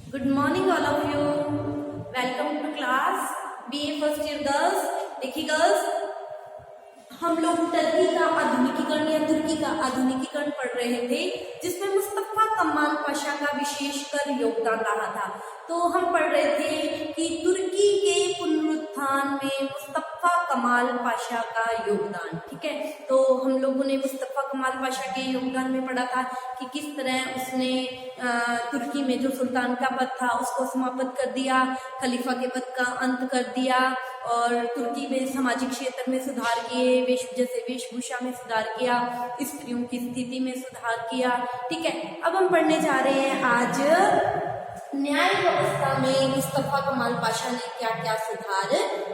Good morning all of you. Welcome to class BA first year girls. देखिए girls, हम लोग Turkey का आधुनिकीकरण या तुर्की का आधुनिकीकरण पढ़ रहे थे, जिसमें मुस्तफा कमाल पाशा का विशेषकर योगदान रहा था. तो हम पढ़ रहे थे कि तुर्की के पुनरुत्थान में मुस्तफा कमाल पाशा का योगदान. ठीक है, तो हम लोगों ने मुस्तफा कमाल पाशा के योगदान में पढ़ा था कि किस तरह उसने तुर्की में जो सुल्तान का पद था उसको समाप्त कर दिया, खलीफा के पद का अंत कर दिया और तुर्की में सामाजिक क्षेत्र में सुधार किए, जैसे वेशभूषा में सुधार किया, स्त्रियों की स्थिति में सुधार किया. ठीक है, अब हम पढ़ने जा रहे हैं आज न्याय व्यवस्था में मुस्तफा कमाल पाशा ने क्या क्या सुधार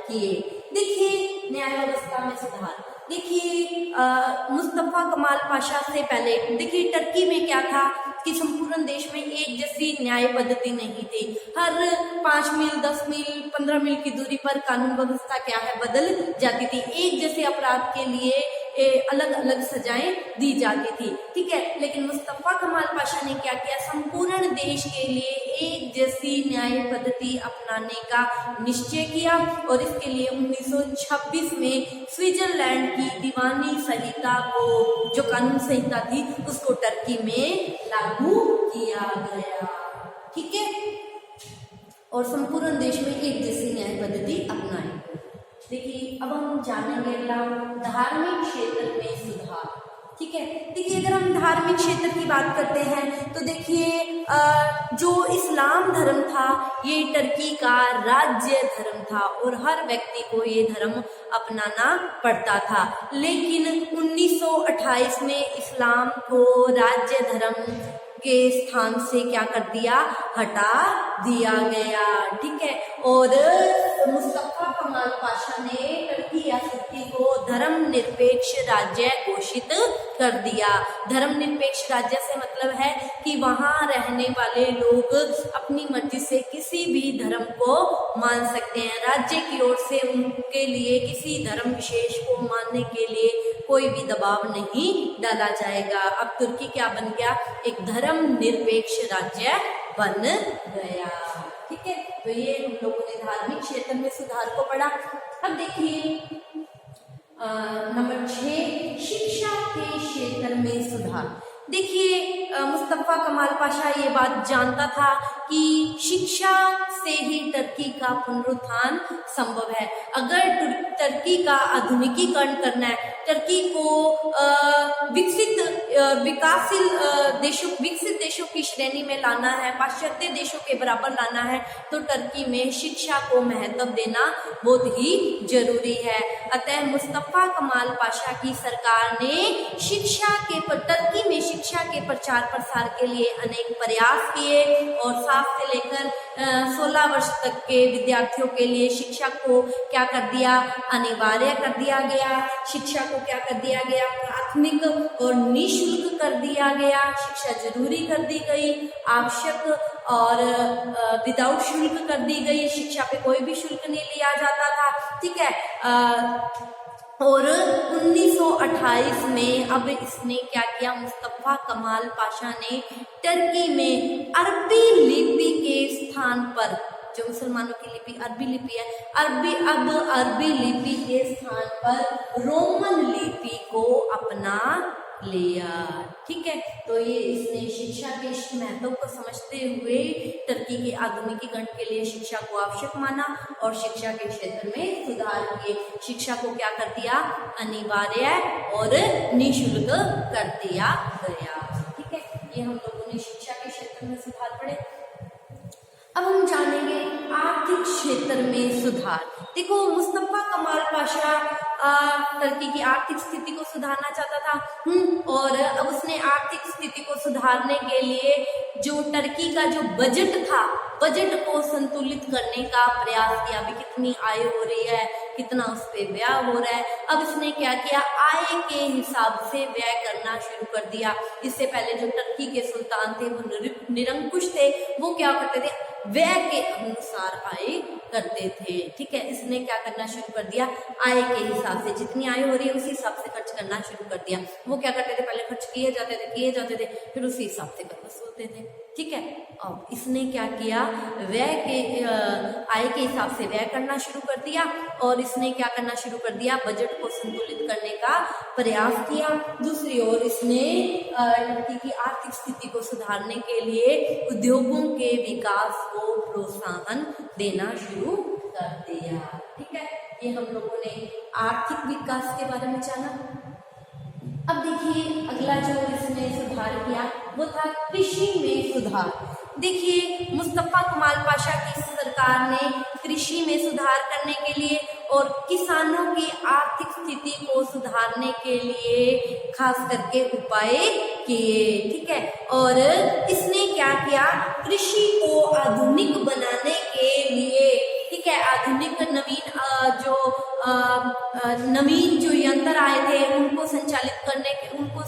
किए. देखिए, न्याय व्यवस्था में सुधार. देखिए, मुस्तफा कमाल पाशा से पहले देखिए टर्की में क्या था कि संपूर्ण देश में एक जैसी न्याय पद्धति नहीं थी. हर 5 मील 10 मील 15 मील की दूरी पर कानून व्यवस्था क्या है बदल जाती थी. एक जैसे अपराध के लिए अलग अलग सजाएं दी जाती थी. ठीक है, लेकिन मुस्तफा कमाल पाशा ने क्या किया, संपूर्ण देश के लिए एक जैसी न्याय पद्धति अपनाने का निश्चय किया और इसके लिए 1926 में स्विट्जरलैंड की दीवानी संहिता को, जो कानून संहिता थी, उसको टर्की में लागू किया गया. ठीक है, और संपूर्ण देश में एक जैसी न्याय पद्धति अपनाई. देखिए, अब हम जानेंगे धार्मिक क्षेत्र में सुधार. ठीक है, देखिए अगर हम धार्मिक क्षेत्र की बात करते हैं तो देखिए जो इस्लाम धर्म था ये टर्की का राज्य धर्म था और हर व्यक्ति को ये धर्म अपनाना पड़ता था. लेकिन 1928 में इस्लाम को राज्य धर्म के स्थान से क्या कर दिया, हटा दिया गया. ठीक है, और मुस्तफा कमाल पाशा ने टर्की या तुर्की को धर्मनिरपेक्ष राज्य घोषित कर दिया. धर्मनिरपेक्ष राज्य से मतलब है कि वहां रहने वाले लोग अपनी मर्जी से किसी भी धर्म को मान सकते हैं. राज्य की ओर से उनके लिए किसी धर्म विशेष को मानने के लिए कोई भी दबाव नहीं डाला जाएगा. अब तुर्की क्या बन गया, एक धर्मनिरपेक्ष राज्य बन गया. ठीक है, तो ये हम लोगों ने धार्मिक क्षेत्र में सुधार को पढ़ा. अब देखिए नंबर 6, शिक्षा के क्षेत्र में सुधार. देखिए मुस्तफा कमाल पाशा ये बात जानता था कि शिक्षा से ही टर्की का पुनरुत्थान संभव है. अगर टर्की का आधुनिकीकरण करना है, टर्की को विकसित देशों की श्रेणी में लाना है, पाश्चात्य देशों के बराबर लाना है, तो टर्की में शिक्षा को महत्व देना बहुत ही जरूरी है. अतः मुस्तफा कमाल पाशा की सरकार ने टर्की में शिक्षा के प्रचार प्रसार के लिए अनेक प्रयास किए और 7 से लेकर 16 वर्ष तक के विद्यार्थियों के लिए शिक्षा को क्या कर दिया, अनिवार्य कर दिया गया. शिक्षा को क्या कर दिया गया, प्राथमिक और निःशुल्क कर दिया गया. शिक्षा जरूरी कर दी गई, आवश्यक और विदाउट शुल्क कर दी गई. शिक्षा पे कोई भी शुल्क नहीं लिया जाता था. ठीक है, और 1928 में अब इसने क्या किया, मुस्तफा कमाल पाशा ने टर्की में अरबी लिपि के स्थान पर, जो मुसलमानों की लिपि अरबी लिपि है, अरबी लिपि के स्थान पर रोमन लिपि को अपना लिया. ठीक है, तो ये इसने शिक्षा के महत्व को समझते हुए टर्की के आधुनिकीकरण के लिए शिक्षा को आवश्यक माना और शिक्षा के क्षेत्र में सुधार किए. शिक्षा को क्या कर दिया, अनिवार्य और निःशुल्क कर दिया गया. ठीक है, ये हम लोगों ने शिक्षा के क्षेत्र में सुधार पढ़े. अब हम जानेंगे आर्थिक क्षेत्र में सुधार. देखो मुस्तफा कमाल पाशा टर्की की आर्थिक स्थिति को सुधारना चाहता था और अब उसने आर्थिक स्थिति को सुधारने के लिए जो टर्की का जो बजट था, बजट को संतुलित करने का प्रयास किया. अभी कितनी आय हो रही है, कितना उस पर व्यय हो रहा है. अब इसने क्या किया, आय के हिसाब से व्यय करना शुरू कर दिया. इससे पहले जो टर्की के सुल्तान थे वो निरंकुश थे, वो क्या करते थे, व्यय के अनुसार आय करते थे. ठीक है, इसने क्या करना शुरू कर दिया, आय के हिसाब से जितनी आय हो रही है उसी हिसाब से खर्च करना शुरू कर दिया. वो क्या करते थे, पहले खर्च किए जाते थे, फिर उसी हिसाब से करना होते थे, ठीक है। अब इसने क्या किया, व्यय के आय के हिसाब से व्यय करना शुरू कर दिया और इसने क्या करना शुरू कर दिया, बजट को संतुलित करने का प्रयास किया। दूसरी ओर इसने टर्की की आर्थिक स्थिति को सुधारने के लिए उद्योगों के विकास को प्रोत्साहन देना शुरू कर दिया, ठीक है। ये हम लोगों ने आर्थिक विकास के बारे में जाना। अब देखिए अगला जो इसने सुधार किया वो था कृषि में सुधार। देखिए मुस्तफा कमाल पाशा की सरकार ने कृषि में सुधार करने के लिए और किसानों की आर्थिक स्थिति को सुधारने के लिए खास करके उपाय किए, ठीक है। और इसने क्या किया, कृषि को आधुनिक बनाने के लिए, ठीक है, आधुनिक नवीन जो यंत्र आए थे उनको संचालित करने के, उनको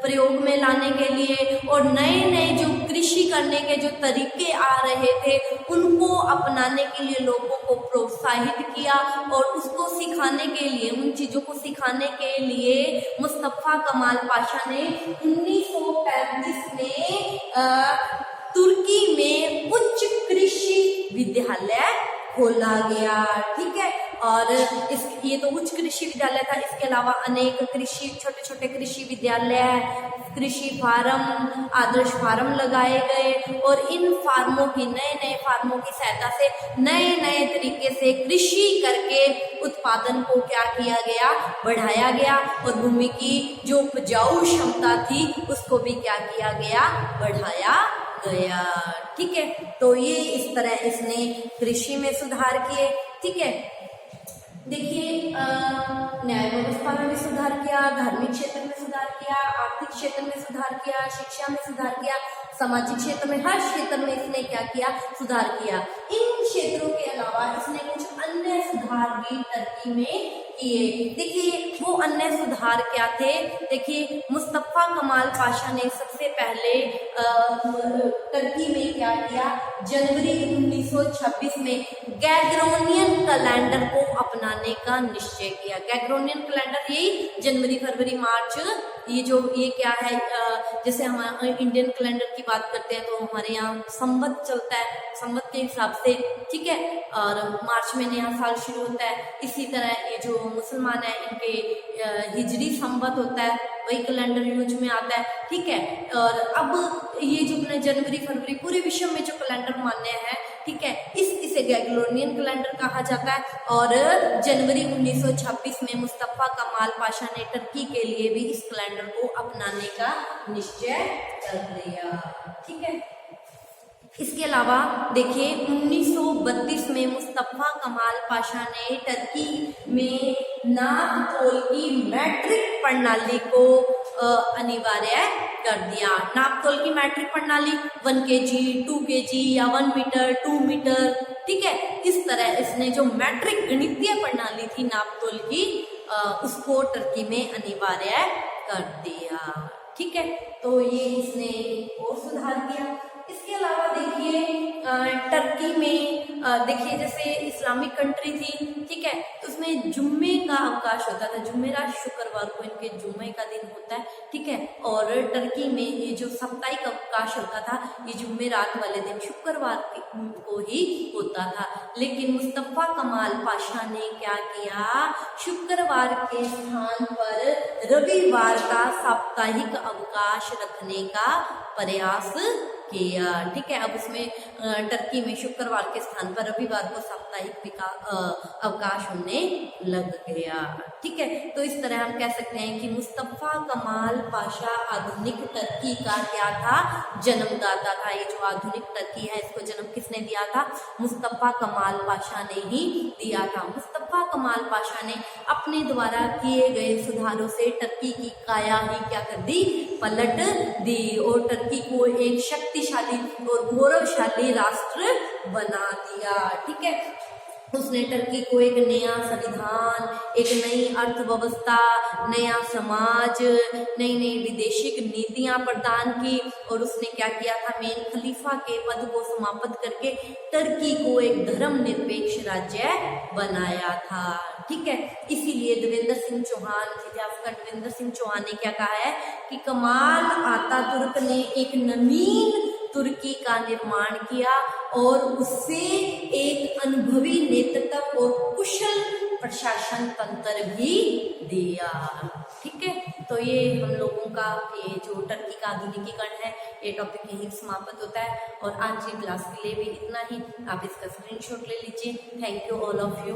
प्रयोग में लाने के लिए और नए नए जो कृषि करने के जो तरीके आ रहे थे उनको अपनाने के लिए लोगों को प्रोत्साहित किया और उसको सिखाने के लिए, उन चीजों को सिखाने के लिए मुस्तफा कमाल पाशा ने 1935 में तुर्की में उच्च कृषि विद्यालय खोला गया, ठीक है। और ये तो उच्च कृषि विद्यालय था, इसके अलावा अनेक कृषि छोटे छोटे कृषि विद्यालय, कृषि फार्म, आदर्श फार्म लगाए गए और इन फार्मों की, नए नए फार्मों की सहायता से नए नए तरीके से कृषि करके उत्पादन को क्या किया गया, बढ़ाया गया और भूमि की जो उपजाऊ क्षमता थी उसको भी क्या किया गया, बढ़ाया गया, ठीक है। तो ये इस तरह इसने कृषि में सुधार किए, ठीक है। देखिए न्याय व्यवस्था में भी सुधार किया, धार्मिक क्षेत्र में सुधार किया, आर्थिक क्षेत्र में सुधार किया, शिक्षा में सुधार किया, सामाजिक क्षेत्र में, हर क्षेत्र में इसने क्या किया, सुधार किया। इन क्षेत्रों के अलावा इसने कुछ अन्य सुधार भी टर्की में किए। देखिए वो अन्य सुधार क्या थे, देखिए मुस्तफा कमाल पाशा ने सबसे पहले टर्की में क्या किया, जनवरी 1926 में ग्रेगोरियन कैलेंडर को अपनाने का निश्चय किया। ग्रेगोरियन कैलेंडर यही जनवरी फरवरी मार्च, ये क्या है, जैसे हम इंडियन कैलेंडर की बात करते हैं तो हमारे यहाँ संवत चलता है, संवत के हिसाब से, ठीक है, और मार्च में नया साल शुरू होता है। इसी तरह ये जो मुसलमान है इनके हिजरी संवत होता है, वही कैलेंडर यूज में आता है, ठीक है। और अब ये जो जनवरी फरवरी पूरे विश्व में जो कैलेंडर मान्य है, ठीक है, इसे ग्रेगोरियन कैलेंडर कहा जाता है। और जनवरी 1926 में मुस्तफा कमाल पाशा ने टर्की के लिए भी इस कैलेंडर को अपनाने का निश्चय कर लिया, ठीक है। इसके अलावा देखिए 1932 में मुस्तफा कमाल पाशा ने टर्की में नापतोल की मैट्रिक प्रणाली को अनिवार्य कर दिया। नापतोल की मैट्रिक प्रणाली 1 kg, 2 kg या 1 मीटर, 2 मीटर, ठीक है, इस तरह इसने जो मैट्रिक गणितीय प्रणाली थी नापतोल की, उसको टर्की में अनिवार्य कर दिया, ठीक है। तो ये इसने और सुधार किया। इसके अलावा देखिए टर्की में देखिए जैसे इस्लामिक कंट्री थी, ठीक है, उसमें जुम्मे का अवकाश होता था, जुमेरात शुक्रवार को इनके जुम्मे का दिन होता है, ठीक है। और टर्की में ये जो साप्ताहिक अवकाश होता था, ये जुमेरात वाले दिन शुक्रवार को ही होता था। लेकिन मुस्तफा कमाल पाशा ने क्या किया, शुक्रवार के स्थान पर रविवार का साप्ताहिक अवकाश रखने का प्रयास किया, ठीक है। अब उसमें टर्की में शुक्रवार के स्थान पर रविवार को साप्ताहिक अवकाश होने लग गया, ठीक है। तो इस तरह हम कह सकते हैं कि मुस्तफा कमाल पाशा आधुनिक टर्की का क्या था, जन्मदाता था। ये जो आधुनिक टर्की है इसको जन्म किसने दिया था, मुस्तफा कमाल पाशा ने ही दिया था। मुस्तफा कमाल पाशा ने अपने द्वारा किए गए सुधारों से टर्की की काया ही क्या कर दी, पलट दी और टर्की को एक शक्तिशाली और गौरवशाली राष्ट्र बना दिया, ठीक है। उसने टर्की को एक नया संविधान, एक नई अर्थव्यवस्था, नया समाज, नई नई विदेशिक नीतियां प्रदान की और उसने क्या किया था, मेन खलीफा के पद को समाप्त करके टर्की को एक धर्मनिरपेक्ष राज्य बनाया था। ठीक है, इसीलिए देवेंद्र सिंह चौहान, इतिहासकार देवेंद्र सिंह चौहान ने क्या कहा है कि कमाल आतातुर्क ने एक नवीन तुर्की का निर्माण किया और उससे एक अनुभवी नेतृत्व और कुशल प्रशासन तंत्र भी दिया। ठीक है, तो ये हम लोगों का ये जो टर्की का आधुनिकीकरण है, ये टॉपिक यही समाप्त होता है। और आज की क्लास के लिए भी इतना ही। आप इसका स्क्रीनशॉट ले लीजिए। Thank you all of you.